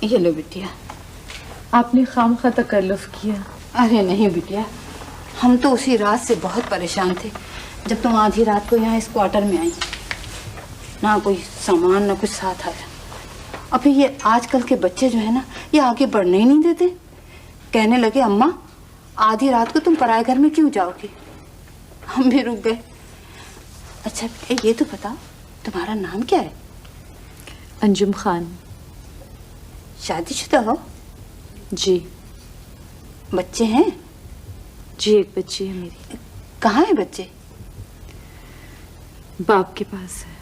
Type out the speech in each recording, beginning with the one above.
ये लो बिटिया। आपने खामखा तकल्लुफ किया। अरे नहीं बिटिया, हम तो उसी रात से बहुत परेशान थे जब तुम आधी रात को यहाँ इस क्वार्टर में आई। ना कोई सामान ना कुछ साथ आया। अभी ये आजकल के बच्चे जो है ना, ये आगे बढ़ने ही नहीं देते। कहने लगे अम्मा आधी रात को तुम पराए घर में क्यों जाओगी। हम भी रुक गए। अच्छा बेटा ये तो बताओ तुम्हारा नाम क्या है? अंजुम खान। शादीशुदा हो? जी। बच्चे हैं? जी एक बच्ची है मेरी। कहाँ है बच्चे? बाप के पास है।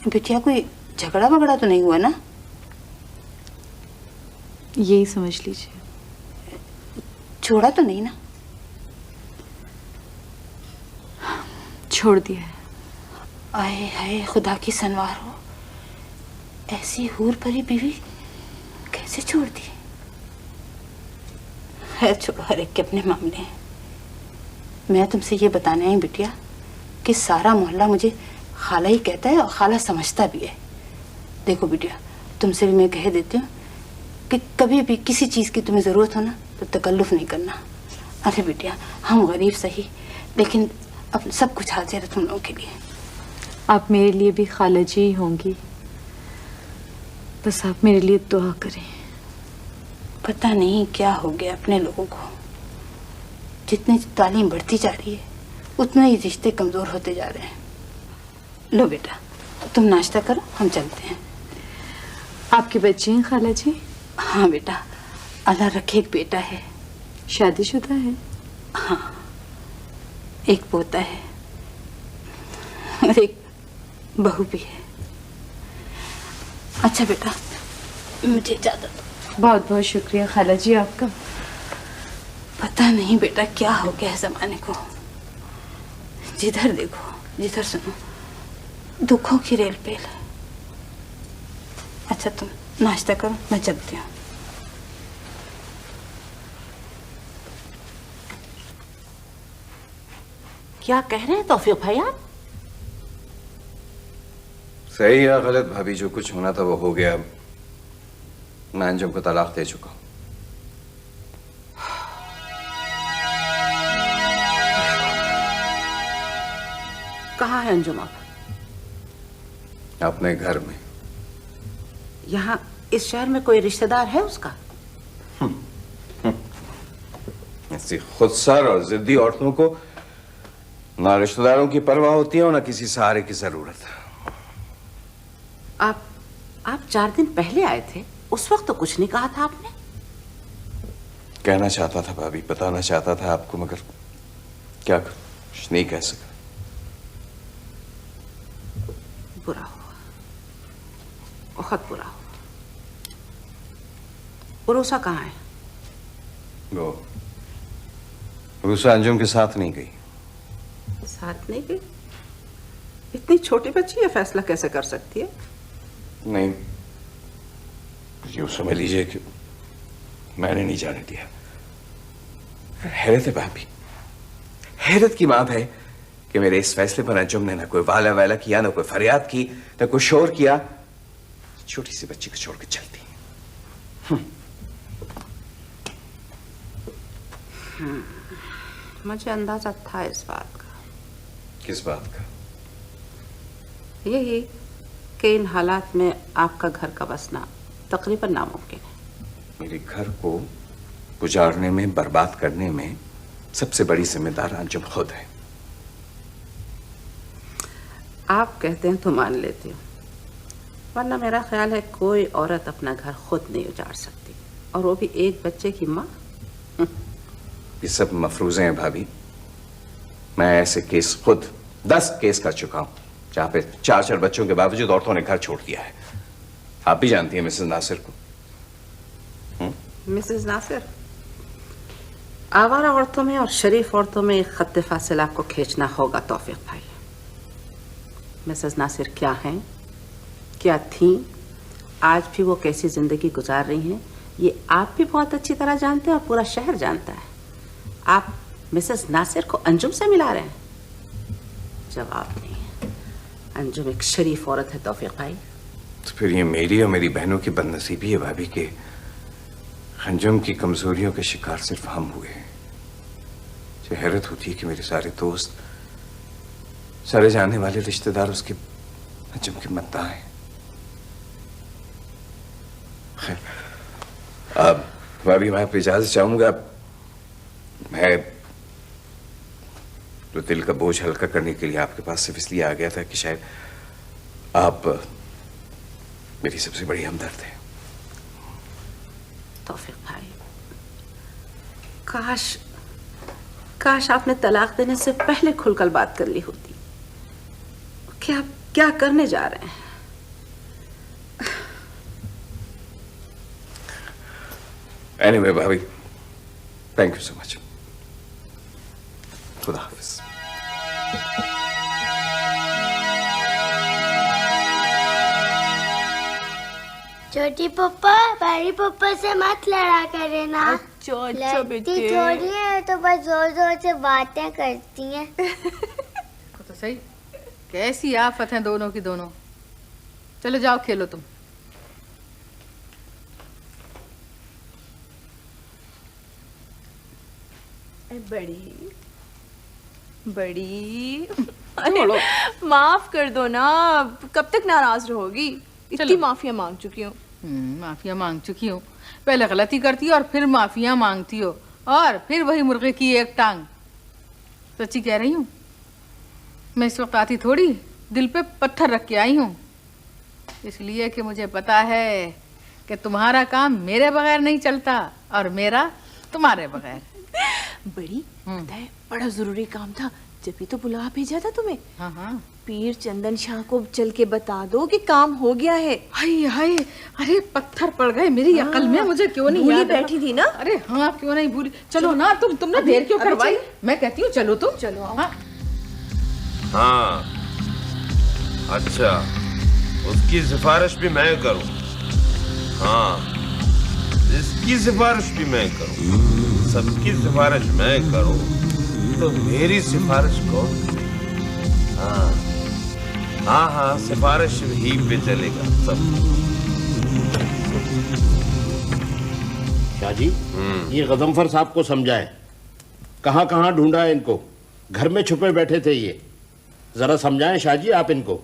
बिटिया कोई झगड़ा वगड़ा तो नहीं हुआ ना? यही समझ लीजिए। छोड़ा तो नहीं ना? छोड़ दिया है। आए हाय खुदा की सनवार हो, ऐसी हूर भरी बीवी कैसे छोड़ दी? है छोड़ो, हर एक के अपने मामले हैं। मैं तुमसे ये बताने आई बिटिया कि सारा मोहल्ला मुझे खाला ही कहता है और खाला समझता भी है। देखो बिटिया तुमसे भी मैं कह देती हूँ कि कभी भी किसी चीज़ की तुम्हें ज़रूरत हो ना तो तकल्लुफ़ नहीं करना। अरे बिटिया हम गरीब सही लेकिन अब सब कुछ हाजिर है तुम लोगों के लिए। आप मेरे लिए भी खाला जी ही होंगी, बस आप मेरे लिए दुआ करें। पता नहीं क्या हो गया अपने लोगों को, जितनी तालीम बढ़ती जा रही है उतने ही रिश्ते कमज़ोर होते जा रहे हैं। लो बेटा तुम नाश्ता करो, हम चलते हैं। आपके बच्चे हैं खाला जी? हाँ बेटा, अल्लाह रखे एक बेटा है। शादीशुदा है? हाँ, एक पोता है और एक बहू भी है। अच्छा बेटा मुझे इजाज़त दो। बहुत बहुत शुक्रिया खाला जी आपका। पता नहीं बेटा क्या हो गया है ज़माने को, जिधर देखो जिधर सुनो दुखों की रेल पेल है। अच्छा तुम नाश्ता करो, मैं चलती हूँ। क्या कह रहे हैं तौफीक भाई आप? सही या गलत भाभी, जो कुछ होना था वो हो गया। मैं अंजुम को तलाक दे चुका हूं। कहाँ है अंजुम आप? अपने घर में। यहाँ इस शहर में कोई रिश्तेदार है उसका? ऐसी खुदसर और जिद्दी औरतों को ना रिश्तेदारों की परवाह होती है और ना किसी सहारे की जरूरत। आप 4 दिन पहले आए थे, उस वक्त तो कुछ नहीं कहा था आपने। कहना चाहता था भाभी, बताना चाहता था आपको, मगर क्या करूं, कुछ नहीं कह सका। बुरा हुआ, बहुत बुरा हुआ। उरूसा कहाँ है? वो रूसा अंजुम के साथ नहीं गई। साथ नहीं गई? इतनी छोटी बच्ची ये फैसला कैसे कर सकती है? नहीं, यूं समझ लीजिए कि मैंने नहीं जाने दिया। हैरत है भाभी, हैरत की बात है कि मेरे इस फैसले पर अंजुम ने ना कोई वाला वाला किया, ना कोई फरियाद की, ना कोई शोर किया। छोटी सी बच्ची को छोड़ के चलती। मुझे अंदाजा था इस बात का। किस बात का? यही कि इन हालात में आपका घर का बसना तकरीबन नामुमकिन है। मेरे घर को गुजारने में, बर्बाद करने में सबसे बड़ी जिम्मेदार अंजुम खुद है। आप कहते हैं तो मान लेती हूँ, वरना मेरा ख्याल है कोई औरत अपना घर खुद नहीं उजाड़ सकती, और वो भी एक बच्चे की माँ। ये सब मफरूजे हैं भाभी। मैं ऐसे केस खुद 10 केस कर चुका हूं जहां पे 4 बच्चों के बावजूद औरतों ने घर छोड़ दिया है। आप भी जानती हैं मिसेस नासिर को। मिसेस नासिर? आवारा औरतों में और शरीफ औरतों में एक खत्ते फासिल आपको खींचना होगा तौफीक भाई। मिसेस नासिर क्या हैं, क्या थीं, आज भी वो कैसी जिंदगी गुजार रही हैं, ये आप भी बहुत अच्छी तरह जानते हैं और पूरा शहर जानता है। आप मिसेस नासिर को अंजुम से मिला रहे हैं? जवाब नहीं है। अंजुम एक शरीफ औरत है तौफीक भाई, तो फिर ये मेरी और मेरी बहनों की बदनसीबी है भाभी के अंजुम की कमजोरियों के शिकार सिर्फ हम हुए हैं। मुझे हैरत होती है कि मेरे सारे दोस्त, सारे जानने वाले रिश्तेदार उसके अंजुम के मद्दाह हैं। खैर, अब भाभी मैं आप इजाजत चाहूंगा। मैं तो दिल का बोझ हल्का करने के लिए आपके पास सिर्फ इसलिए आ गया था कि शायद आप मेरी सबसे बड़ी हमदर्द है। तौफीक भाई, काश आपने तलाक देने से पहले खुलकर बात कर ली होती कि आप क्या करने जा रहे हैं। एनीवे भाभी, थैंक यू सो मच। खुदा हाफिज। छोटी पप्पा बड़ी पप्पा से मत लड़ा करे ना। अच्छा लड़ती बेटे। थोड़ी है, तो बस जोर जोर से बातें करती हैं। तो सही, कैसी आफत है दोनों की दोनों। चलो जाओ खेलो तुम। बड़ी बड़ी अरे माफ कर दो ना, कब तक नाराज रहोगी? इतनी माफिया मांग चुकी हूँ। माफिया मांग चुकी हूँ। पहले गलती करती हो और फिर माफिया मांगती हो, और फिर वही मुर्गे की एक टांग। सच्ची कह रही हूँ, मैं इस वक्त आती थोड़ी दिल पे पत्थर रख के आई हूँ, इसलिए कि मुझे पता है कि तुम्हारा काम मेरे बगैर नहीं चलता और मेरा तुम्हारे बगैर। बड़ी पता है, बड़ा जरूरी काम था, जब भी तो बुला भेजा था तुम्हें। हाँ हाँ। पीर चंदन शाह को चल के बता दो कि काम हो गया है। हाय हाय, अरे पत्थर पड़ गए मेरी अकल में, मुझे क्यों नहीं भूली याद आया? बैठी थी ना। अरे हाँ, क्यों नहीं भूली। चलो ना, तुमने देर क्यों करवाई? मैं कहती हूँ चलो तुम। चलो आओ। हाँ। हाँ, अच्छा, उसकी सिफारिश भी मैं करूं। हाँ, इसकी सिफारिश भी मैं करूं, सबकी सिफारिश मैं करूं, तो मेरी सिफारिश कौन? हाँ हाँ हाँ, सिफारिश ही पे चलेगा सब। शाह जी, ये गजनफर साहब को समझाए, कहाँ कहाँ ढूंढा है इनको, घर में छुपे बैठे थे ये, जरा समझाएं शाह जी आप इनको।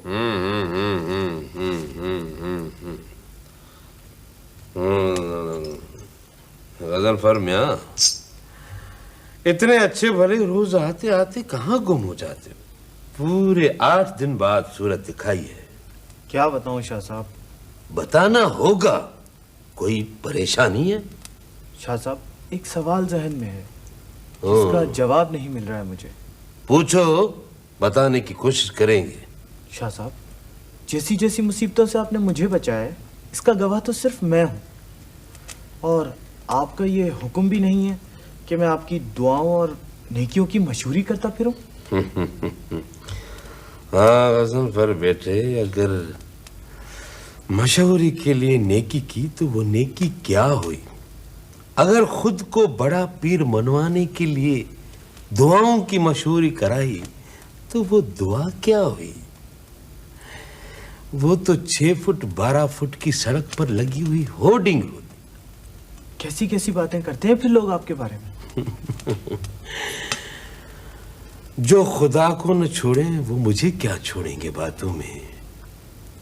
गजनफर मियां, इतने अच्छे भले रोज आते आते कहाँ गुम हो जाते? पूरे 8 दिन बाद सूरत दिखाई है। क्या बताऊं शाह साहब? बताना होगा, कोई परेशानी है? शाह साहब, एक सवाल जहन में है जिसका जवाब नहीं मिल रहा है मुझे। पूछो, बताने की कोशिश करेंगे। शाह साहब, जैसी जैसी मुसीबतों से आपने मुझे बचाया है, इसका गवाह तो सिर्फ मैं हूँ, और आपका ये हुक्म भी नहीं है कि मैं आपकी दुआओं और नेकियों की मशहूरी करता फिरूं। हाँ गजनफर बेटे, अगर मशहूरी के लिए नेकी की तो वो नेकी क्या हुई? अगर खुद को बड़ा पीर मनवाने के लिए दुआओं की मशहूरी कराई तो वो दुआ क्या हुई? वो तो 6 फुट 12 फुट की सड़क पर लगी हुई होर्डिंग हुई। कैसी कैसी बातें करते हैं फिर लोग आपके बारे में। जो खुदा को न छोड़े वो मुझे क्या छोड़ेंगे बातों में।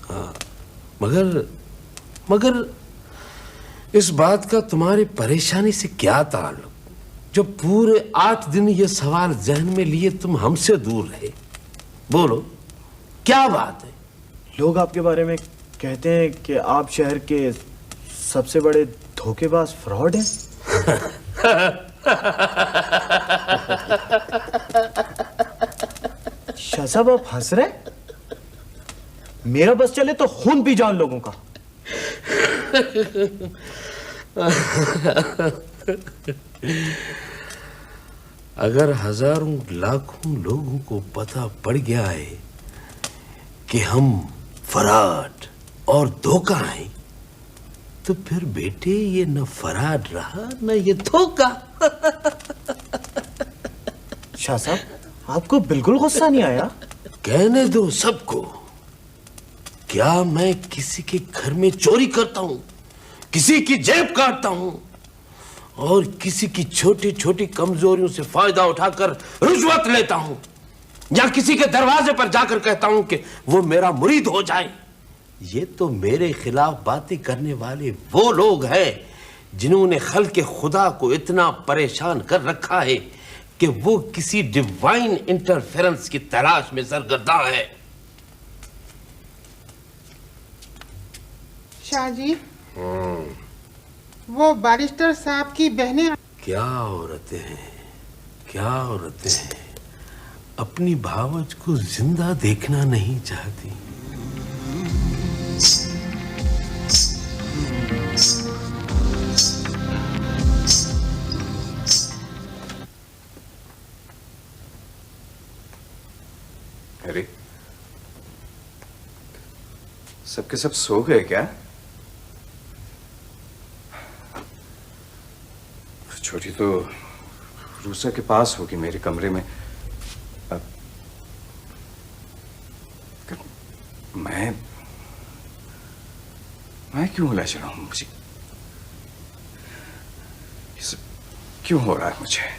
हाँ, मगर इस बात का तुम्हारी परेशानी से क्या ताल्लुक, जो पूरे 8 दिन ये सवाल जहन में लिए तुम हमसे दूर रहे? बोलो, क्या बात है? लोग आपके बारे में कहते हैं कि आप शहर के सबसे बड़े धोखेबाज फ्रॉड हैं। शाह साहब, आप हंस रहे हैं? मेरा बस चले तो खून पी जाऊं लोगों का। अगर हजारों लाखों लोगों को पता पड़ गया है कि हम फराड और धोखा हैं, तो फिर बेटे ये न फराड रहा न ये धोखा। शाह साहब, आपको बिल्कुल गुस्सा नहीं आया? कहने दो सबको, क्या मैं किसी के घर में चोरी करता हूं, किसी की जेब काटता हूं और किसी की छोटी छोटी कमजोरियों से फायदा उठाकर रुश्वत लेता हूं, या किसी के दरवाजे पर जाकर कहता हूं कि वो मेरा मुरीद हो जाए? ये तो मेरे खिलाफ बातें करने वाले वो लोग हैं जिन्होंने खल्क़े खुदा को इतना परेशान कर रखा है कि वो किसी डिवाइन इंटरफेरेंस की तलाश में सरगर्दा है। शाह जी, वो बारिस्टर साहब की बहनें। क्या औरतें हैं, क्या औरतें हैं, अपनी भावज को जिंदा देखना नहीं चाहती। अरे सबके सब सो गए क्या? छोटी तो रूसा के पास होगी मेरे कमरे में। अब मैं क्यों उलझ रहा हूं? मुझे ये सब क्यों हो रहा है मुझे?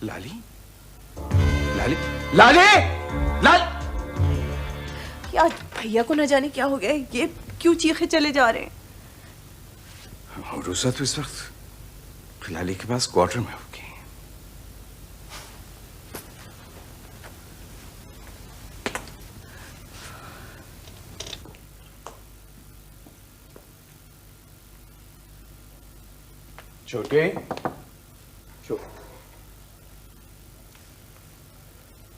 लाली, लाली, लाली, लाली। क्या भैया को न जाने क्या हो गया, ये क्यों चीखे चले जा रहे हैं? रूसा तो इस वक्त लाली के पास क्वार्टर में होगी। छोटे,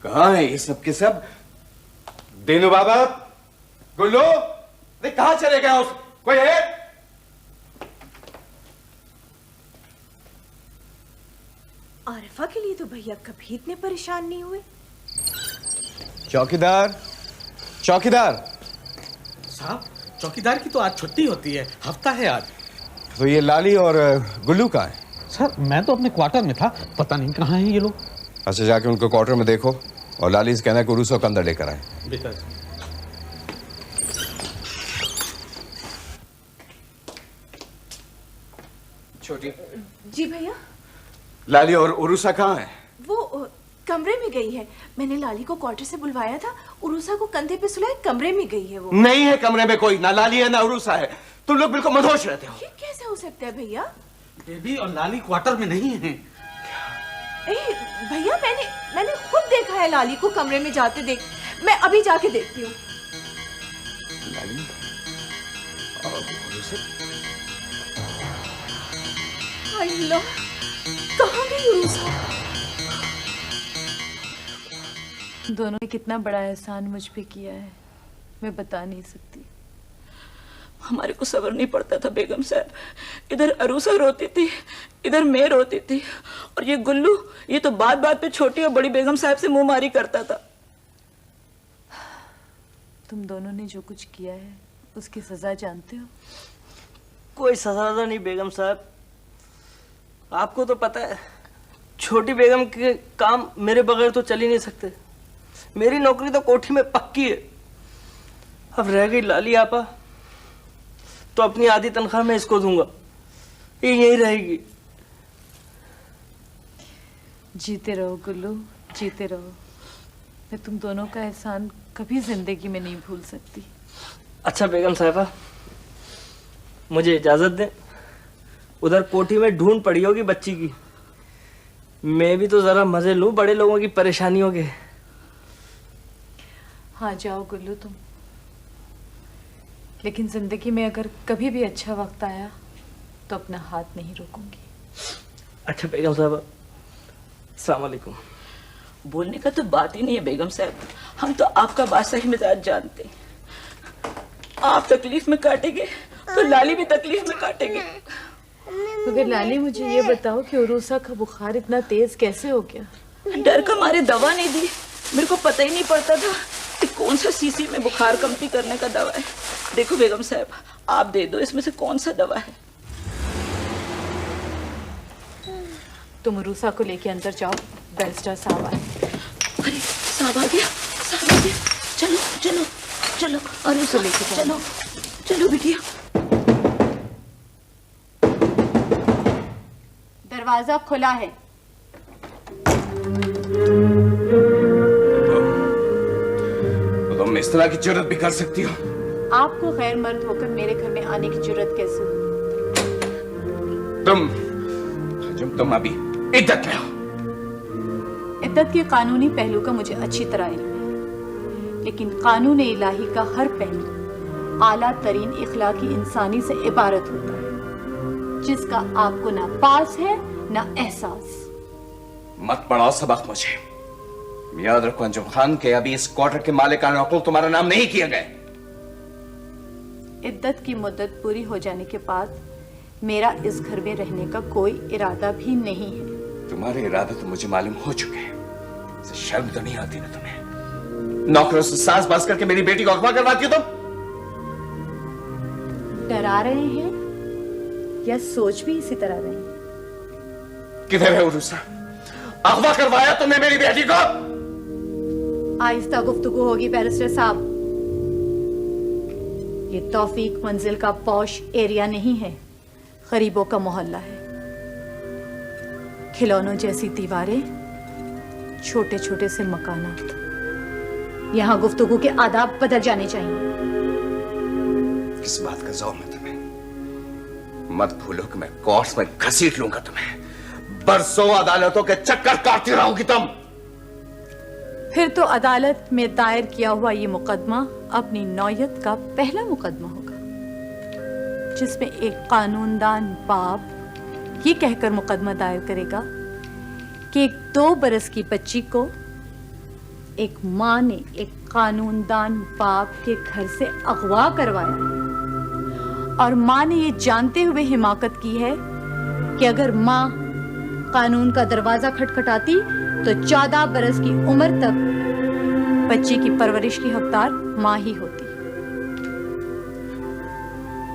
कहाँ है ये सब के सब? दीनू बाबा, गुल्लू, कहाँ चले गए? उस कोई है? आरिफा के लिए तो भैया कभी इतने परेशान नहीं हुए। चौकीदार, चौकीदार साहब, चौकीदार की तो आज छुट्टी होती है, हफ्ता है आज। तो ये लाली और गुल्लू कहाँ है? सर मैं तो अपने क्वार्टर में था, पता नहीं कहाँ हैं ये लोग। अच्छा, जाके उनको क्वार्टर में देखो और लाली से कहना है कि रूसो को अंदर लेकर आए। बेटा छोटी जी भैया। लाली और उरुसा कहाँ है? वो कमरे में गई है। मैंने लाली को क्वार्टर से बुलवाया था, उरुसा को कंधे पे सुलाए कमरे में गई है। वो नहीं है कमरे में कोई, ना लाली है ना उरुसा है। तुम लोग बिल्कुल मदहोश रहते हो। ये कैसे हो सकता है भैया? बेबी और लाली क्वार्टर में नहीं है। भैया मैंने खुद देखा है लाली को कमरे में जाते देख। मैं अभी जाके देखती हूँ। लाली और उरुसा अल्लाह, कहाँ गई उरुसा? दोनों ने कितना बड़ा एहसान मुझ पे किया है, मैं बता नहीं सकती। हमारे को सब्र नहीं पड़ता था बेगम साहब। इधर अरूसा रोती थी, इधर मैं रोती थी, और ये गुल्लू ये तो बात बात पे छोटी और बड़ी बेगम साहब से मुंहमारी करता था। तुम दोनों ने जो कुछ किया है उसकी सजा जानते हो? कोई सजा नहीं बेगम साहब, आपको तो पता है छोटी बेगम के काम मेरे बगैर तो चल ही नहीं सकते। मेरी नौकरी तो कोठी में पक्की है। अब रह गई लाली आपा, तो अपनी आधी तनख्वाह मैं इसको दूंगा, ये यही रहेगी। जीते रहो गुल्लू, जीते रहो। मैं तुम दोनों का एहसान कभी जिंदगी में नहीं भूल सकती। अच्छा बेगम साहिबा, मुझे इजाजत दें। उधर कोठी में ढूंढ पड़ी होगी बच्ची की, मैं भी तो जरा मजे लूं बड़े लोगों की परेशानियों के। हाँ जाओ गुल्लू तुम, लेकिन जिंदगी में अगर कभी भी अच्छा वक्त आया तो अपना हाथ नहीं रोकूंगी। अच्छा बेगम साहब, अस्सलाम वालेकुम। बोलने का तो बात ही नहीं है बेगम साहब, हम तो आपका बादशाही मिजाज जानते हैं। आप तकलीफ में काटेंगे तो लाली भी तकलीफ में काटेंगे। मगर लाली मुझे ये बताओ कि उरूसा का बुखार इतना तेज कैसे हो गया? डर का मारे दवा नहीं दी, मेरे को पता ही नहीं पड़ता था कि कौन सा सीसी में बुखार कमती करने का दवा है? देखो बेगम साहब, आप दे दो, इसमें से कौन सा दवा है? तुम रूसा को लेके अंदर जाओ, बैरिस्टर साहब आए। अरे साहब आ गया, साहब आ गया। चलो चलो चलो, अरे तो लेके जाओ। चलो चलो बिटिया। दरवाजा खुला है। तो तुम इस तरह की जुर्रत भी कर सकती हो? आपको गैर मर्द होकर मेरे घर में आने की जुर्रत कैसे हुई? तुम अभी इद्दत में हो। इद्दत के कानूनी पहलू का मुझे अच्छी तरह इल्म है, लेकिन कानून इलाही का हर पहलू आला तरीन इखलाकी इंसानी से इबारत होता है, जिसका आपको ना पास है ना एहसास। मत पढ़ाओ सबक मुझे। याद रखो अंजुम खान के अभी इस क्वार्टर के मालिकाना हकूक तुम्हारा नाम नहीं किया गया। इद्दत की मुद्दत पूरी हो जाने के बाद मेरा इस घर में रहने का कोई इरादा भी नहीं है। तुम्हारे इरादे तो मुझे मालूम हो चुके हैं। शर्म तो नहीं आती ना तुम्हें? नौकरों से सास बास करके मेरी बेटी को अगवा करवाती हो तुम? डरा रहे हैं या सोच भी इसी तरह रहे हैं? किधर है उरुसा? अगवा करवाया तुमने मेरी बेटी को? आहिस्ता गुफ्तगू होगी बैरिस्टर साहब। ये तौफीक मंजिल का पौश एरिया नहीं है, गरीबों का मोहल्ला है। खिलौनों जैसी दीवारें, छोटे छोटे से मकानात। यहां गुफ्तगू के आदाब बदल जाने चाहिए। किस बात का ज़ौम है तुम्हें? मत भूलो कि मैं कोर्ट में घसीट लूंगा तुम्हें। बरसों अदालतों के चक्कर काटती रहोगी तुम। फिर तो अदालत में दायर किया हुआ ये मुकदमा अपनी नौयत का पहला मुकदमा होगा, जिसमें एक कानूनदान बाप ये कहकर मुकदमा दायर करेगा कि एक 2 बरस की बच्ची को एक मां ने एक कानूनदान बाप के घर से अगवा करवाया है, और मां ने ये जानते हुए हिमाकत की है कि अगर मां कानून का दरवाजा खटखटाती तो 14 बरस की उम्र तक बच्चे की परवरिश की हकदार मां ही होती।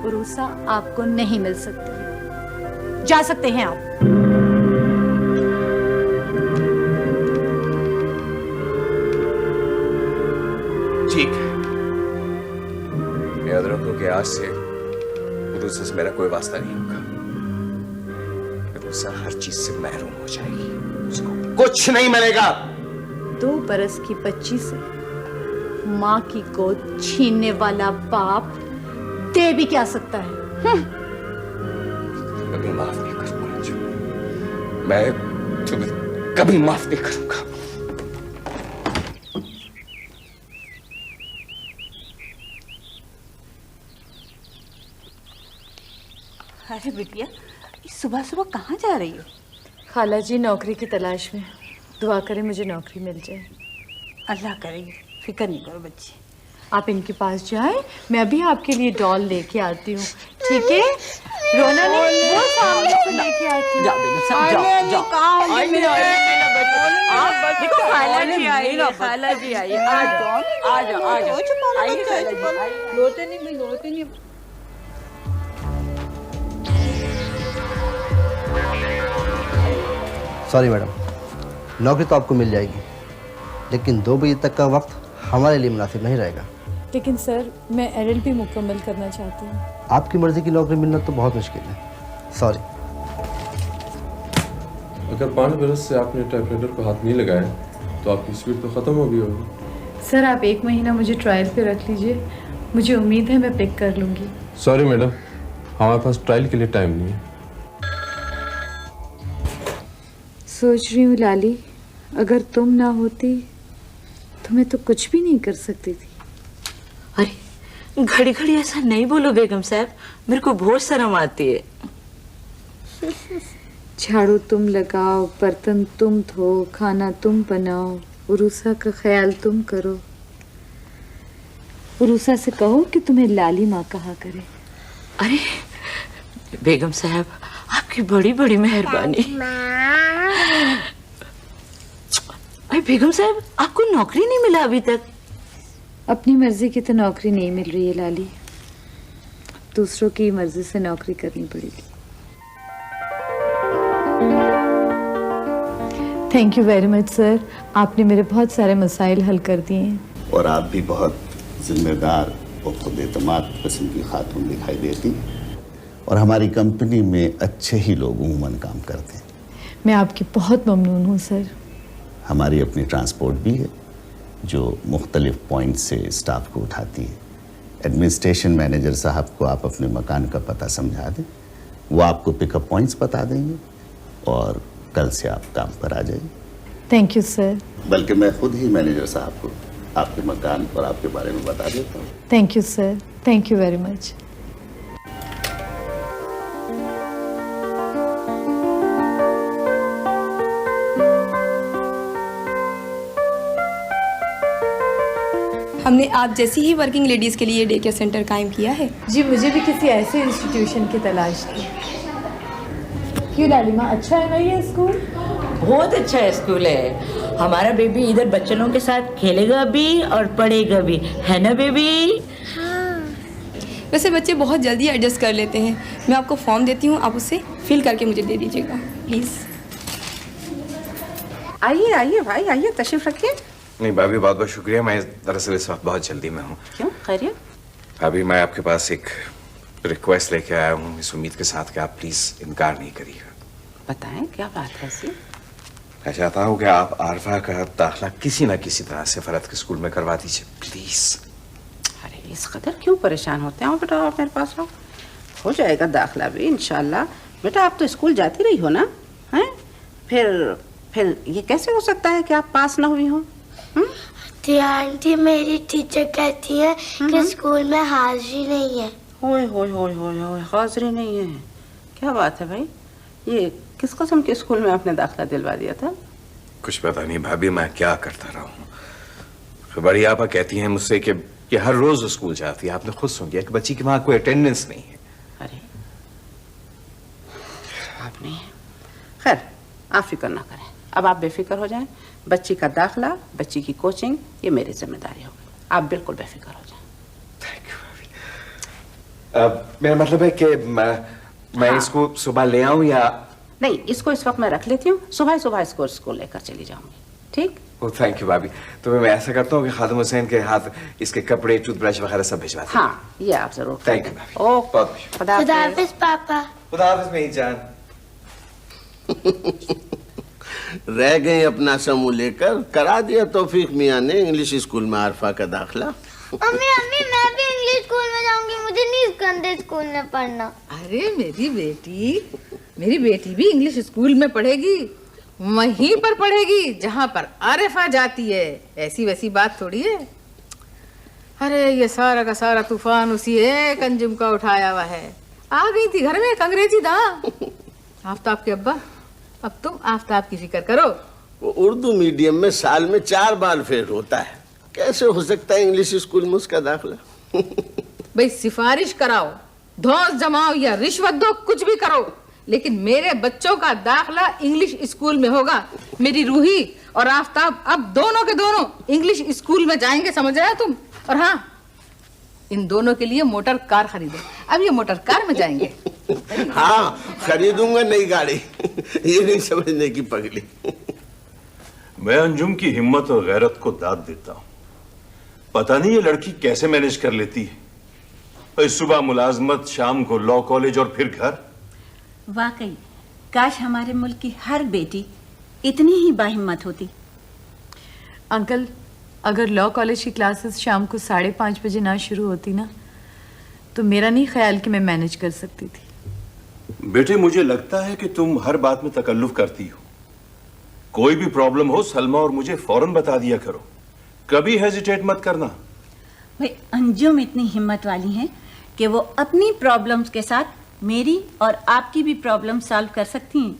उरूसा आपको नहीं मिल सकती है, जा सकते हैं आप। ठीक है, याद रखो कि आज से उरूसा से मेरा कोई वास्ता नहीं होगा। उरूसा हर चीज से महरूम हो जाएगी, उसको कुछ नहीं मिलेगा। 2 बरस की बच्ची से मां की गोद छीनने वाला बाप दे भी क्या सकता है? कभी माफ नहीं करूंगा, मैं तुम्हें कभी माफ नहीं करूंगा। अरे बिटिया, सुबह सुबह कहाँ जा रही हो? खाला जी नौकरी की तलाश में, दुआ करें मुझे नौकरी मिल जाए। अल्लाह करेगी, फिक्र नहीं करो बच्ची। आप इनके पास जाएं, मैं अभी आपके लिए डॉल लेके आती हूँ, ठीक है? रोना नहीं, वो सामने से लेके आती हूँ। जाओ बेटा, सब जाओ जाओ। देखो खाला जी आई, खाला जी आई। आ जाओ आ जाओ आ जाओ, आइए खाला जी। रोते नहीं, मैं रोते नहीं। सॉरी मैडम, नौकरी तो आपको मिल जाएगी, लेकिन 2 बजे तक का वक्त हमारे लिए मुनासिब नहीं रहेगा। लेकिन सर, मैं LLB मुकम्मल करना चाहती हूँ। आपकी मर्जी की नौकरी मिलना तो बहुत मुश्किल है। सॉरी। अगर 5 बरस से आपने टाइपराइटर को हाथ नहीं लगाया तो आपकी स्पीड तो ख़त्म हो गई होगी। सर, आप 1 महीना मुझे ट्रायल पे रख लीजिए, मुझे उम्मीद है मैं पिक कर लूँगी। सॉरी मैडम, हमारे पास ट्रायल के लिए टाइम नहीं है। सोच रही हूँ लाली, अगर तुम ना होती तो मैं तो कुछ भी नहीं कर सकती थी। अरे घड़ी घड़ी ऐसा नहीं बोलो बेगम साहब, मेरे को बहुत शर्म आती है। झाड़ू तुम लगाओ, बर्तन तुम धो, खाना तुम बनाओ, उरूसा का ख्याल तुम करो। उरूसा से कहो कि तुम्हें लाली माँ कहा करे। अरे बेगम साहब, आपकी बड़ी बड़ी मेहरबानी। अरे बेगम साहब, आपको नौकरी नहीं मिला अभी तक? अपनी मर्जी की तो नौकरी नहीं मिल रही है लाली, दूसरों की मर्जी से नौकरी करनी पड़ेगी। Thank you very much sir, आपने मेरे बहुत सारे मसाइल हल कर दिए हैं। और आप भी बहुत जिम्मेदार और खुद एतमाद किस्म की खातून दिखाई देती, और हमारी कंपनी में अच्छे ही लोग उमूमन काम करते हैं। मैं आपकी बहुत ममनून हूँ सर। हमारी अपनी ट्रांसपोर्ट भी है जो मुख्तलिफ पॉइंट से स्टाफ को उठाती है। एडमिनिस्ट्रेशन मैनेजर साहब को आप अपने मकान का पता समझा दें, वो आपको पिकअप पॉइंट्स बता देंगे और कल से आप काम पर आ जाइए। Thank you sir. बल्कि मैं खुद ही मैनेजर साहब को आपके मकान और आपके बारे में बता देता हूँ। Thank you sir, thank you very much. हमने आप जैसी ही वर्किंग लेडीज़ के लिए डे केयर सेंटर कायम किया है। जी मुझे भी किसी ऐसे इंस्टीट्यूशन की तलाश थी। क्यों लालिमा, अच्छा है ना ये स्कूल? बहुत अच्छा स्कूल है। हमारा बेबी इधर बच्चों के साथ खेलेगा भी और पढ़ेगा भी, है ना बेबी? हाँ। वैसे बच्चे बहुत जल्दी एडजस्ट कर लेते हैं। मैं आपको फॉर्म देती हूँ, आप उसे फिल करके मुझे दे दीजिएगा प्लीज़। आइए आइए भाई, आइए तशरीफ रखिए। नहीं भाभी, बहुत बहुत शुक्रिया। मैं दरअसल इस वक्त बहुत जल्दी में हूँ। क्यों, खैरियत? भाभी मैं आपके पास एक रिक्वेस्ट लेके आया हूँ, इस उम्मीद के साथ कि आप प्लीज़ इनकार नहीं करिएगा। बताएं क्या बात है ऐसी? मैं चाहता हूँ कि आप आरफा का दाखिला किसी न किसी तरह से फरहत के स्कूल में करवा दीजिए प्लीज़। अरे इस कदर क्यों परेशान होते हैं? बेटा आप मेरे पास आओ, हो जाएगा दाखिला भी इंशाल्लाह। बेटा आप तो स्कूल जाती रही हो ना, हैं? फिर ये कैसे हो सकता है कि आप पास ना हुई हो? आंटी मेरी टीचर कहती है कि स्कूल में हाजिरी नहीं है। होए होए होए होए होए, हाजिरी नहीं है? क्या बात है भाई, ये किस किस्म के स्कूल में आपने दाखिला दिलवा दिया था? कुछ पता नहीं भाभी, मैं क्या करता रहा हूँ। बड़ी आपा कहती हैं मुझसे कि हर रोज स्कूल जाती है। आपने खुद सुन लिया कि बच्ची की वहां कोई अटेंडेंस नहीं है। अरे आप नहीं है। खैर आप फिक्र ना करें, अब आप बेफिक्र हो जाएं। बच्ची का दाखिला, बच्ची की कोचिंग, ये मेरी जिम्मेदारी होगी। आप बिल्कुल बेफिक्र हो जाएं। थैंक यू भाभी। मेरा मतलब है कि मैं इसको सुबह ले आऊं या नहीं? इसको इस वक्त मैं रख लेती हूँ, सुबह सुबह इसको स्कूल लेकर चली जाऊंगी। ठीक? ओह थैंक यू भाभी। तो मैं ऐसा करता हूँ कि खादिम हुसैन के हाथ इसके कपड़े, टूथब्रश वगैरह सब भिजवा दें। हाँ ये आप जरूर। थैंक यू भाभी। ओह बहुत खुदा हाफिज़ पापा। खुदा हाफिज़ मेरी जान। रह गए अपना समूह लेकर, करा दिया तौफीक मियाँ ने इंग्लिश स्कूल में आरफा का दाखिला। अम्मी अम्मी मैं भी इंग्लिश स्कूल में जाऊंगी, मुझे नहीं गंदे स्कूल में पढ़ना। अरे मेरी बेटी भी इंग्लिश स्कूल में पढ़ेगी, वहीं पर पढ़ेगी जहाँ पर आरिफा जाती है। ऐसी वैसी बात थोड़ी है। अरे ये सारा का सारा तूफान उसी एक अंजुम का उठाया हुआ है। आ गई थी घर में एक अंग्रेजी दां। आफ्ताब के अब्बा, अब तुम आफ्ताब की फिक्र करो। वो उर्दू मीडियम में साल में 4 बार फेल होता है, कैसे हो सकता है इंग्लिश स्कूल में उसका दाखिला? भाई सिफारिश कराओ, धौंस जमाओ या रिश्वत दो, कुछ भी करो, लेकिन मेरे बच्चों का दाखिला इंग्लिश स्कूल में होगा। मेरी रूही और आफ्ताब अब दोनों के दोनों इंग्लिश स्कूल में जाएंगे, समझ आया तुम? और हाँ, इन दोनों के लिए मोटर कार खरीदो। अब ये मोटर कार में जाएंगे। हाँ खरीदूंगा नई गाड़ी। ये नहीं समझने की पगली। मैं अंजुम की हिम्मत और गैरत को दाद देता हूँ। पता नहीं ये लड़की कैसे मैनेज कर लेती है। सुबह मुलाजमत, शाम को लॉ कॉलेज और फिर घर। वाकई काश हमारे मुल्क की हर बेटी इतनी ही बाहिम्मत होती। अंकल, अगर लॉ कॉलेज की क्लासेस शाम को 5:30 बजे ना शुरू होती ना, तो मेरा नहीं ख्याल कि मैं मैनेज कर सकती थी। बेटे मुझे लगता है कि तुम हर बात में तकल्लुफ करती हो। कोई भी प्रॉब्लम हो सलमा और मुझे फौरन बता दिया करो, कभी हेजिटेट मत करना। भाई अंजुम इतनी हिम्मत वाली हैं कि वो अपनी प्रॉब्लम्स के साथ मेरी और आपकी भी प्रॉब्लम सॉल्व कर सकती हैं।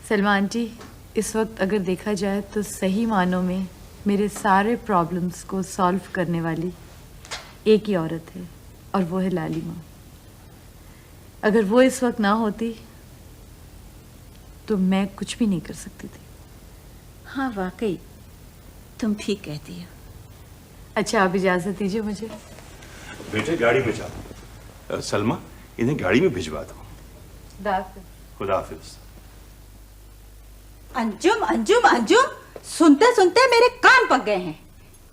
सलमा आंटी, इस वक्त अगर देखा जाए तो सही मानों में मेरे सारे प्रॉब्लम्स को सॉल्व करने वाली एक ही औरत है, और वो है लालिमा। अगर वो इस वक्त ना होती तो मैं कुछ भी नहीं कर सकती थी। हाँ वाकई तुम ठीक कहती हो। अच्छा, आप इजाजत दीजिए मुझे। बेटे गाड़ी पे जाओ। सलमा, इन्हें गाड़ी में भिजवा दो। खुदा हाफिज। अंजुम अंजुम अंजुम, सुनते सुनते मेरे कान पक गए हैं।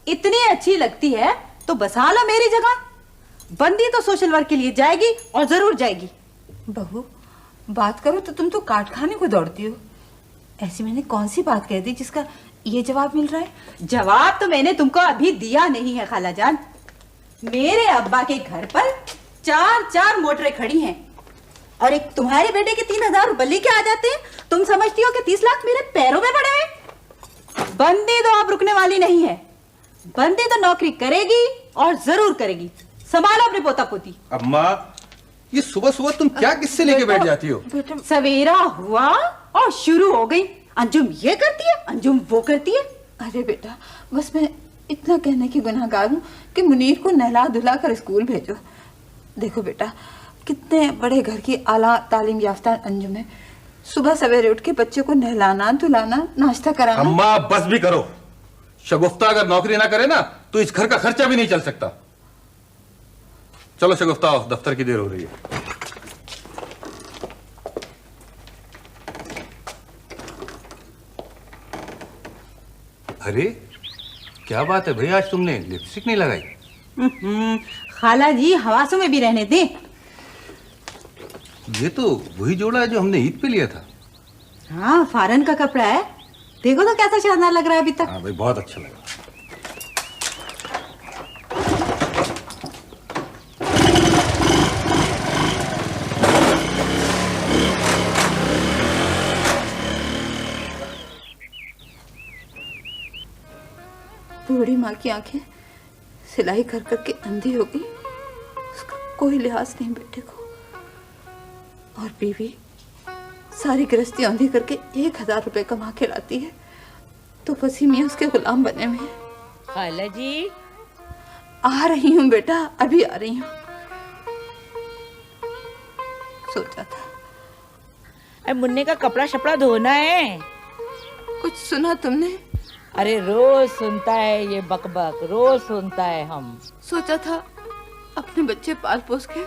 इतनी अच्छी लगती है तो बसा लो मेरी जगह। बंदी तो सोशल वर्क के लिए जाएगी और जरूर जाएगी। बहू, बात करो तो तुम तो काट खाने को दौड़ती हो। ऐसी मैंने कौन सी बात कह दी जिसका ये जवाब मिल रहा है? जवाब तो मैंने तुमको अभी दिया नहीं है खाला जान। मेरे अब्बा के घर पर 4 मोटरें खड़ी हैं और एक तुम्हारे बेटे के 3,000 रुपए लेके आ जाते हैं। तुम समझती हो कि 30 लाख मेरे पैरों में पड़े हैं? बंदी तो आप रुकने वाली नहीं है। बंदी तो नौकरी करेगी और जरूर करेगी। संभालो अपने पोता पोती। अम्मा, ये सुबह सुबह तुम क्या किससे लेके बैठ जाती हो? सवेरा हुआ और शुरू हो गई। अंजुम ये करती है, अंजुम वो करती है। अरे बेटा, बस मैं इतना कहने की गुनाहगार हूँ कि मुनीर को नहला धुला कर स्कूल भेजो। देखो बेटा, कितने बड़े घर की आला तालीम याफ्ता अंजुम है। सुबह सवेरे उठ के बच्चे को नहलाना धुलाना, नाश्ता कराना। अम्मा बस भी करो। शगुफ्ता अगर नौकरी ना करे ना तो इस घर का खर्चा भी नहीं चल सकता। चलो शगुफ्ता, आओ, दफ्तर की देर हो रही है। अरे क्या बात है भैया, आज तुमने लिपस्टिक नहीं लगाई? खाला जी हवासों में भी रहने दे। ये तो वही जोड़ा है जो हमने ईद पे लिया था। हाँ, फारन का कपड़ा है। देखो तो कैसा शानदार लग रहा है अभी तक। हाँ भाई, बहुत अच्छा लगा। बूढ़ी माँ की आंखें सिलाई कर करके अंधी हो गई। उसका कोई लिहाज नहीं बेटे को। और बीवी सारी गृहस्थी औंधी करके 1,000 रुपए कमा के लाती है तो वसी मियाँ उसके गुलाम बने हुए हैं। खाला जी, आ रही हूँ बेटा, अभी आ रही हूँ। सोचा था मुन्ने का कपड़ा शपड़ा धोना है। कुछ सुना तुमने? अरे रोज सुनता है ये बकबक, रोज सुनता है। हम सोचा था अपने बच्चे पाल पोस के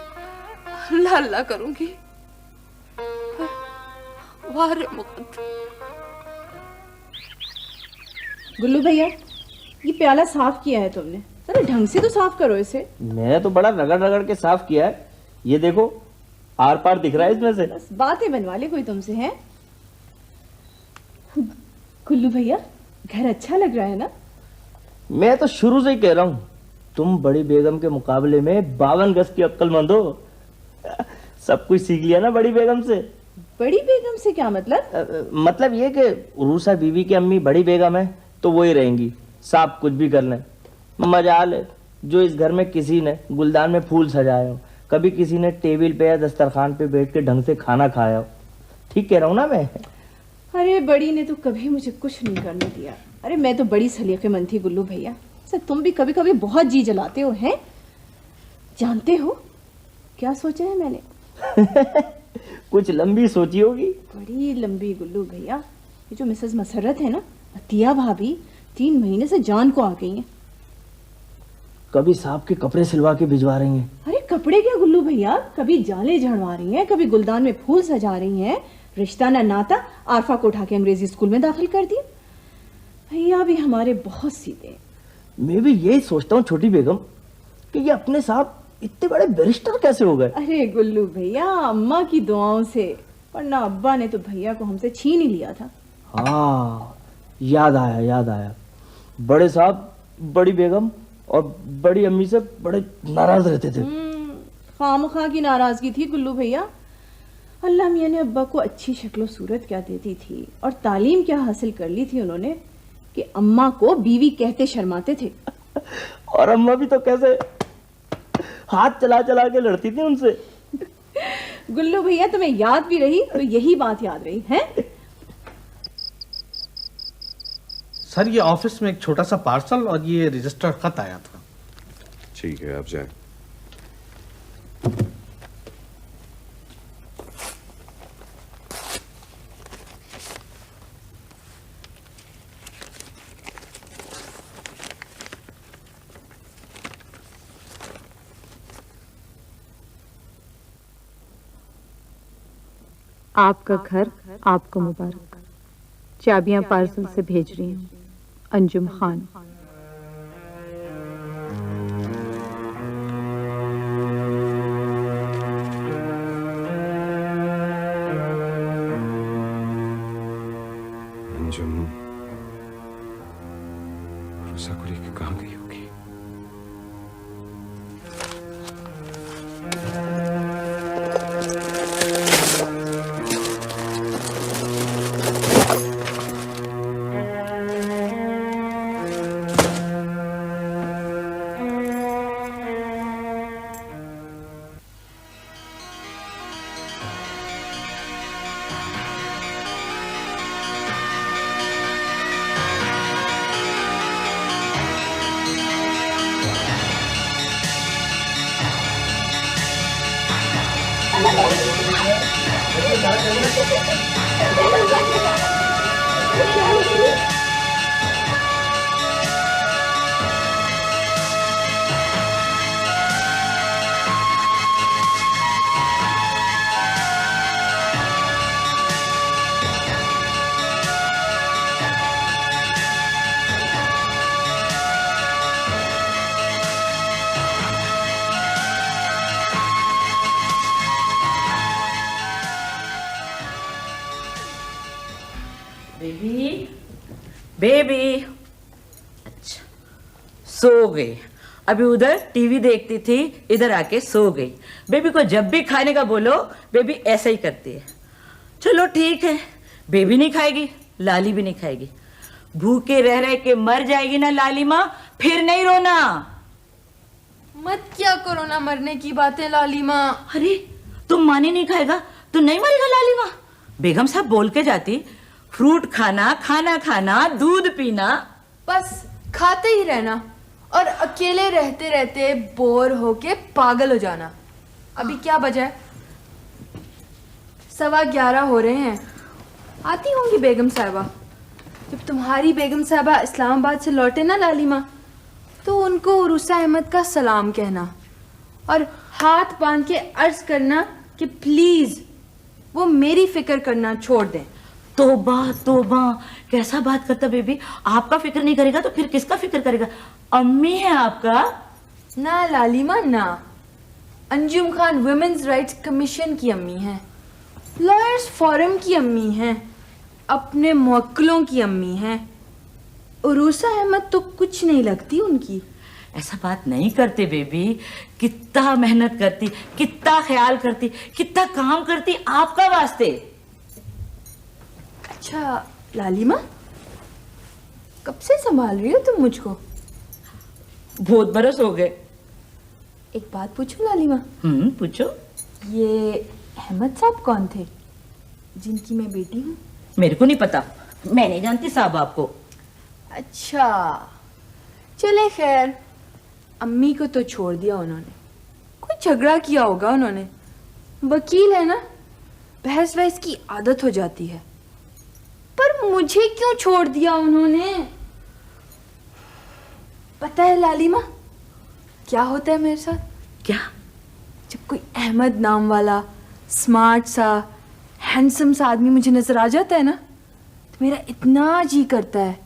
अल्लाह अल्लाह करूंगी। वाह रे मुकद्दर। गुल्लू भैया, ये प्याला साफ किया है तुमने? जरा ढंग से तो साफ करो इसे। मैंने तो बड़ा रगड़ रगड़ के साफ किया है। ये देखो, आर पार दिख रहा है इसमें से। बस बातें बनवा ले कोई तुमसे है। गुल्लू भैया, घर अच्छा लग रहा है ना? मैं तो शुरू से ही कह रहा हूँ, तुम बड़ी बेगम के मुकाबले में 52 गज की अक्लमंद हो। सब कुछ सीख लिया ना बड़ी बेगम से। बड़ी बेगम से क्या मतलब? मतलब ये कि उरूसा बीवी की अम्मी बड़ी बेगम है तो वो ही रहेंगी, साफ कुछ भी कर लें। मजाल है जो इस घर में किसी ने गुलदान में फूल सजाए हो, कभी किसी ने टेबल पे या दस्तरखान पे बैठ के ढंग से खाना खाया हो। ठीक कह रहा हूँ ना मैं? अरे बड़ी ने तो कभी मुझे कुछ नहीं करने दिया। अरे मैं तो बड़ी सलीकेमंद थी गुल्लू भैया। सर तुम भी कभी कभी बहुत जी जलाते हो हैं। जानते हो क्या सोचा है मैंने? कुछ लंबी सोची होगी। बड़ी लंबी गुल्लू भैया। ये जो मिसेस मसरत है ना, अतिया भाभी 3 महीने से जान को आ गई हैं। कभी सांप के कपड़े सिलवा के भिजवा रही हैं। अरे कपड़े क्या गुल्लू भैया, कभी जाले झड़वा रही हैं, कभी गुलदान में फूल सजा रही हैं। रिश्ता ना नाता, आरफा को उठा के अंग्रेजी स्कूल में दाखिल कर दिया। भैया भी हमारे बहुत सीधे। मैं भी यही सोचता हूँ छोटी बेगम कि ये अपने साहब इतने बड़े बैरिस्टर कैसे हो गए। अरे गुल्लू भैया, अम्मा की दुआओं से, वरना अब्बा ने तो भैया को हमसे छीन ही लिया था। हाँ, याद आया। बड़े साहब बड़ी बेगम और बड़ी अम्मी से बड़े नाराज रहते थे। खामखा की नाराजगी थी गुल्लू भैया। अल्लाह मियाँ ने अब्बा को अच्छी शक्ल सूरत क्या देती थी और तालीम क्या हासिल कर ली थी उन्होंने कि अम्मा को बीवी कहते शर्माते थे। और अम्मा भी तो कैसे हाथ चला चला के लड़ती थी उनसे। गुल्लू भैया, तुम्हें याद भी रही तो यही बात याद रही है। सर, ये ऑफिस में एक छोटा सा पार्सल और ये रजिस्टर खत आया था। ठीक है, आप जाए। आपका घर आपको मुबारक। चाबियां पार्सल से भेज रही हूँ। अंजुम खान। अंजुम रुसा को लेकर कहाँ गई होगी? बेबी बेबी, अच्छा सो गई। अभी उधर टीवी देखती थी, इधर आके सो गई। बेबी को जब भी खाने का बोलो बेबी ऐसा ही करती है। चलो ठीक है, बेबी नहीं खाएगी, लाली भी नहीं खाएगी। भूखे रह रह के मर जाएगी ना लाली माँ, फिर नहीं रोना। मत क्या करो ना मरने की बातें लाली माँ। अरे तुम माने नहीं खाएगा तो नहीं मरेगा लाली माँ। बेगम साहब बोल के जाती, फ्रूट खाना, खाना खाना, दूध पीना। बस खाते ही रहना और अकेले रहते रहते बोर होके पागल हो जाना। अभी क्या बजा है? 11:15 हो रहे हैं। आती होंगी बेगम साहिबा। जब तुम्हारी बेगम साहिबा इस्लामाबाद से लौटे ना लाली माँ, तो उनको उरूसा अहमद का सलाम कहना और हाथ बांध के अर्ज करना कि प्लीज वो मेरी फिक्र करना छोड़ दें। तोबा तोबा, कैसा बात करता बेबी। आपका फिक्र नहीं करेगा तो फिर किसका फिक्र करेगा? अम्मी है आपका। ना लालिमा ना, Anjum Khan women's rights commission की अम्मी हैं, लॉयर्स फोरम की अम्मी हैं, अपने मुवक्किलों की अम्मी हैं। उरूसा अहमद तो कुछ नहीं लगती उनकी। ऐसा बात नहीं करते बेबी। कितना मेहनत करती, कितना ख्याल करती, कितना काम करती आपका वास्ते। अच्छा लालिमा, कब से संभाल रही हो तुम मुझको? बहुत बरस हो गए। एक बात पूछूं लालिमा? पूछो। ये अहमद साहब कौन थे जिनकी मैं बेटी हूँ? मेरे को नहीं पता, मैं नहीं जानती साहब आपको। अच्छा चले खैर, अम्मी को तो छोड़ दिया उन्होंने। कोई झगड़ा किया होगा उन्होंने, वकील है ना, बहस वहस की आदत हो जाती है। पर मुझे क्यों छोड़ दिया उन्होंने? पता है लालिमा क्या होता है मेरे साथ? क्या? जब कोई अहमद नाम वाला स्मार्ट सा हैंडसम सा आदमी मुझे नजर आ जाता है ना, तो मेरा इतना जी करता है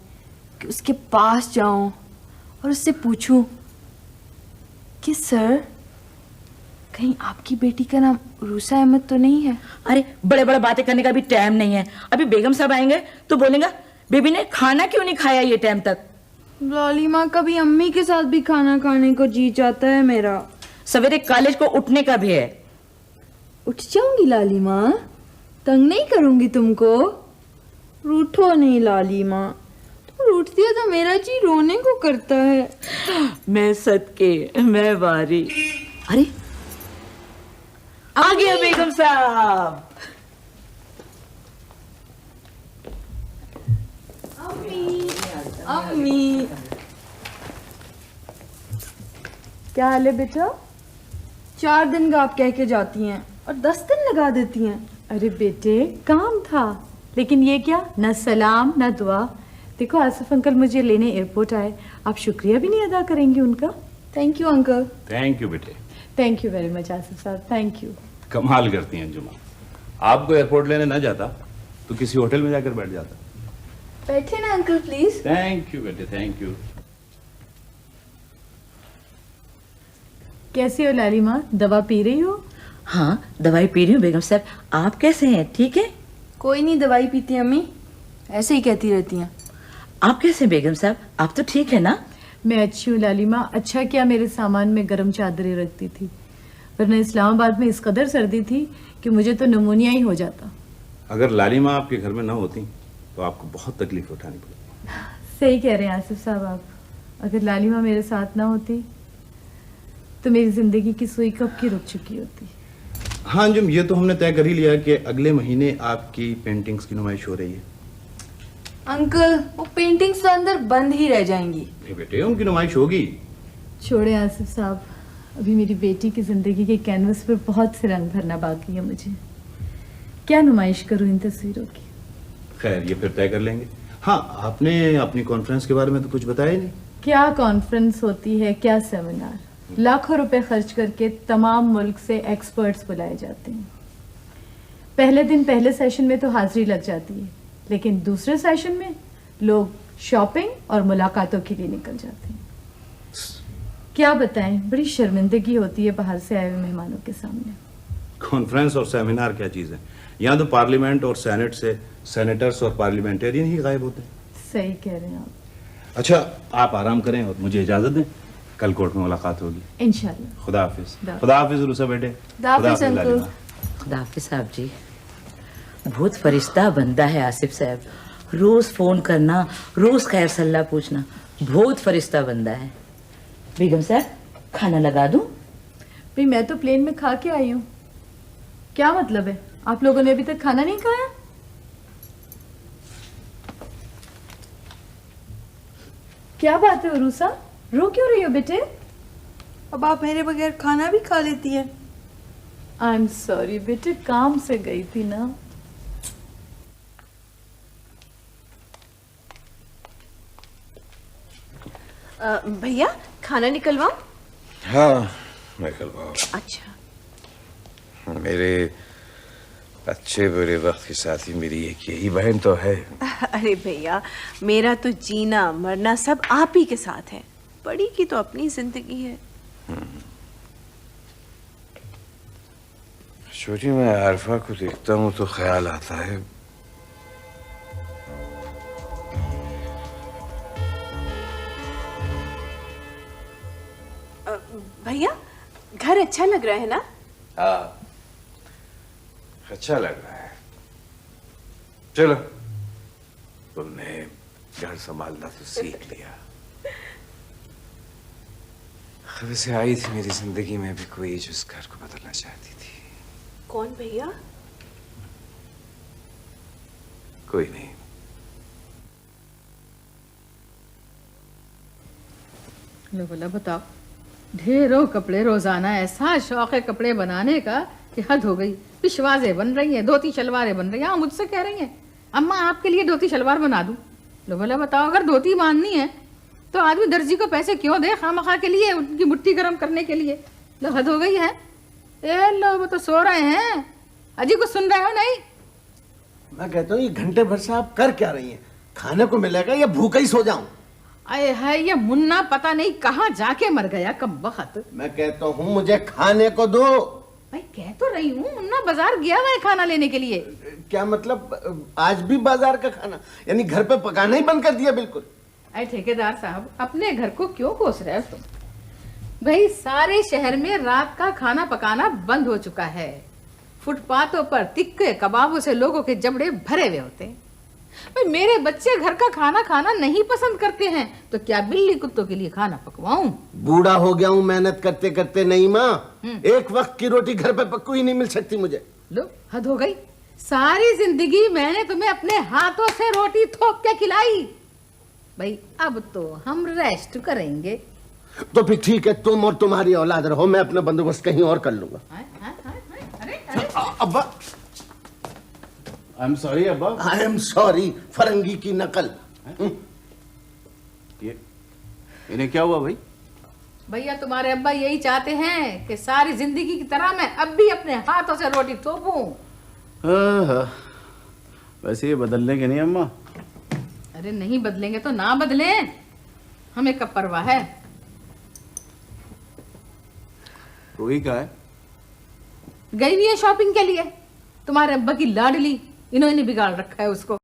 कि उसके पास जाऊं और उससे पूछूं कि सर, कहीं आपकी बेटी का नाम रूसा अहमद तो नहीं है? अरे बड़े बड़े बातें करने का भी टाइम नहीं है। अभी बेगम साहब आएंगे तो बोलेंगे बेबी ने खाना क्यों नहीं खाया ये टाइम तक। लालिमा, कभी अम्मी के साथ भी खाना खाने को जी जाता है मेरा। सवेरे कॉलेज को उठने का भी है। उठ जाऊंगी लालिमा, तंग नहीं करूंगी तुमको। रूठो नहीं लालिमा, तुम रूठती हो तो मेरा जी रोने को करता है। मैं सदके, मैं वारी। अरे आ गया बेगम साहब। अम्मी, क्या हाल है बेटा? 4 दिन का आप कह के जाती हैं और 10 दिन लगा देती हैं। अरे बेटे काम था, लेकिन ये क्या, न सलाम न दुआ। देखो आसिफ अंकल मुझे लेने एयरपोर्ट आए, आप शुक्रिया भी नहीं अदा करेंगे उनका? Thank you uncle. Thank you बेटे। Thank you very much Asif साहब, थैंक यू। कमाल करती हैं अंजुमा। आपको एयरपोर्ट लेने ना जाता तो किसी होटल में जाकर बैठ जाता। बैठे ना अंकल प्लीज। थैंक यू बेटे, थैंक यू। कैसी हो लालिमा, दवा पी रही हो? हाँ दवाई पी रही हूँ बेगम साहब। आप कैसे हैं, ठीक है? कोई नहीं दवाई पीती अम्मी, ऐसे ही कहती रहती हैं। आप कैसे बेगम साहब, आप तो ठीक है ना? मैं अच्छी हूँ लालिमा। अच्छा क्या मेरे सामान में गर्म चादरें रखती थी, वरना इस्लामाबाद में इस कदर सर्दी थी कि मुझे तो निमोनिया ही हो जाता। अगर लालिमा आपके घर में ना होती तो आपको बहुत तकलीफ उठानी पड़ती। सही कह रहे हैं आसिफ साहब आप। अगर लालिमा मेरे साथ ना होती तो मेरी जिंदगी की सुई कब की रुक चुकी होती। हाँ अंजुम, ये तो हमने तय कर ही लिया कि अगले महीने आपकी पेंटिंग्स की नुमाइश हो रही है। अंकल वो पेंटिंग्स तो अंदर बंद ही रह जाएंगी। नहीं बेटे, उनकी नुमाइश होगी। छोड़े आसिफ साहब, अभी मेरी बेटी की जिंदगी के कैनवस पर बहुत से रंग भरना बाकी है। मुझे क्या नुमाइश करूं इन तस्वीरों की। खैर ये फिर तय कर लेंगे। हाँ, आपने अपनी कॉन्फ्रेंस के बारे में तो कुछ बताया ही नहीं। क्या कॉन्फ्रेंस होती है, क्या सेमिनार। लाखों रुपए खर्च करके तमाम मुल्क से एक्सपर्ट्स बुलाए जाते हैं। पहले दिन पहले सेशन में तो हाजिरी लग जाती है, लेकिन दूसरे सेशन में लोग शॉपिंग और मुलाकातों के लिए निकल जाते हैं। क्या बताएं, बड़ी शर्मिंदगी होती है बाहर से आए हुए मेहमानों के सामने। कॉन्फ्रेंस और सेमिनार क्या चीज़ है? यहाँ तो पार्लियामेंट और सेनेट से सेनेटर्स और पार्लियामेंटेरियन ही गायब होते हैं। सही कह रहे हैं आप। अच्छा, आप आराम करें और मुझे इजाजत दें, कल कोर्ट में मुलाकात होगी इंशाल्लाह। खुदा हाफिज। खुदा हाफिज रुसा बेटे। खुदा हाफिज साहब जी। बहुत फरिश्ता बंदा है आसिफ साहब, रोज फोन करना, रोज खैर सल्ला पूछना, बहुत फरिश्ता बंदा है। बेगम साहब खाना लगा दूं? भाई मैं तो प्लेन में खा के आई हूँ। क्या मतलब है, आप लोगों ने अभी तक खाना नहीं खाया? क्या बात है उरूसा, रो क्यों रही हो बेटे? अब आप मेरे बगैर खाना भी खा लेती हैं। आई एम सॉरी बेटे, काम से गई थी ना। भैया खाना निकलवाऊं? हाँ निकलवाओ। अच्छा। मेरे अच्छे बुरे वक्त के साथ ही मेरी एक यही बहन तो है। अरे भैया, मेरा तो जीना मरना सब आप ही के साथ है। बड़ी की तो अपनी जिंदगी है। छोटी, मैं आरफा को देखता हूँ तो ख्याल आता है भैया घर अच्छा लग रहा है ना? हाँ अच्छा लग रहा है। चलो, तुमने घर संभालना तो सीख लिया। वैसे आई थी मेरी जिंदगी में भी कोई जो इस घर को बदलना चाहती थी। कौन भैया? कोई नहीं। लो बोला बताओ, ढेरों कपड़े रोजाना, ऐसा शौक है कपड़े बनाने का कि हद हो गई। पिशवाजें बन रही हैं, धोती शलवारें बन रही हैं। मुझसे कह रही हैं अम्मा आपके लिए धोती शलवार बना दूं। लो बोला बताओ, अगर धोती बांधनी है तो आदमी दर्जी को पैसे क्यों दे खामखा के लिए, उनकी मुट्ठी गर्म करने के लिए। लो हद हो गई है। ए लो वो तो सो रहे हैं, अजी कुछ सुन रहे हो? नहीं मैं कहता हूँ ये घंटे भर से आप कर क्या रही हैं? खाने को मिलेगा या भूखा ही सो जाऊं? अरे है ये मुन्ना पता नहीं कहाँ जाके मर गया कब वक्त। मैं कहता हूँ मुझे खाने को दो। भाई कह तो रही हूँ, मुन्ना बाजार गया हुआ है खाना लेने के लिए। क्या मतलब आज भी बाजार का खाना, यानी घर पे पकाना ही बंद कर दिया बिल्कुल? अरे ठेकेदार साहब, अपने घर को क्यों कोस रहे हो तुम? भाई सारे शहर में रात का खाना पकाना बंद हो चुका है। फुटपाथों पर तिक्के कबाबों से लोगों के जबड़े भरे हुए होते हैं। भाई मेरे बच्चे घर का खाना खाना नहीं पसंद करते हैं, तो क्या बिल्ली कुत्तों के लिए खाना पकवाऊं? बूढ़ा हो गया हूँ मेहनत करते करते। नहीं माँ, एक वक्त की रोटी घर पे पक्की ही नहीं मिल सकती मुझे। लो हद हो गई। सारी जिंदगी मैंने तुम्हें अपने हाथों से रोटी थोप के खिलाई। भाई अब तो हम रेस्ट करेंगे। तो फिर ठीक है, तुम और तुम्हारी औलाद रहो, मैं अपना बंदोबस्त कहीं और कर लूंगा। अब्बा आई एम सॉरी अब्बा। आई एम सॉरी, फरंगी की नकल। ये इन्हें क्या हुआ भाई? भैया तुम्हारे अब्बा यही चाहते हैं कि सारी जिंदगी की तरह मैं अब भी अपने हाथों से रोटी थोपूं। वैसे ये बदल लेंगे नहीं अम्मा? अरे नहीं बदलेंगे तो ना बदले, हमें कब परवाह है। रूही कहाँ है? गई हुई है शॉपिंग के लिए। तुम्हारे अब्बा की लाडली, इन्होंने बिगाड़ रखा है उसको।